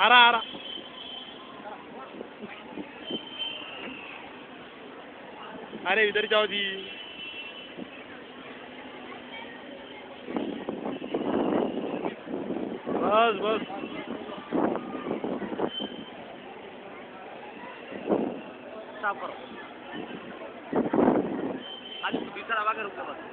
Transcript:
आ रहा अरे इधर जाओ जी। बस बस साफ करो आज तो बीच का दबा के रुक बस।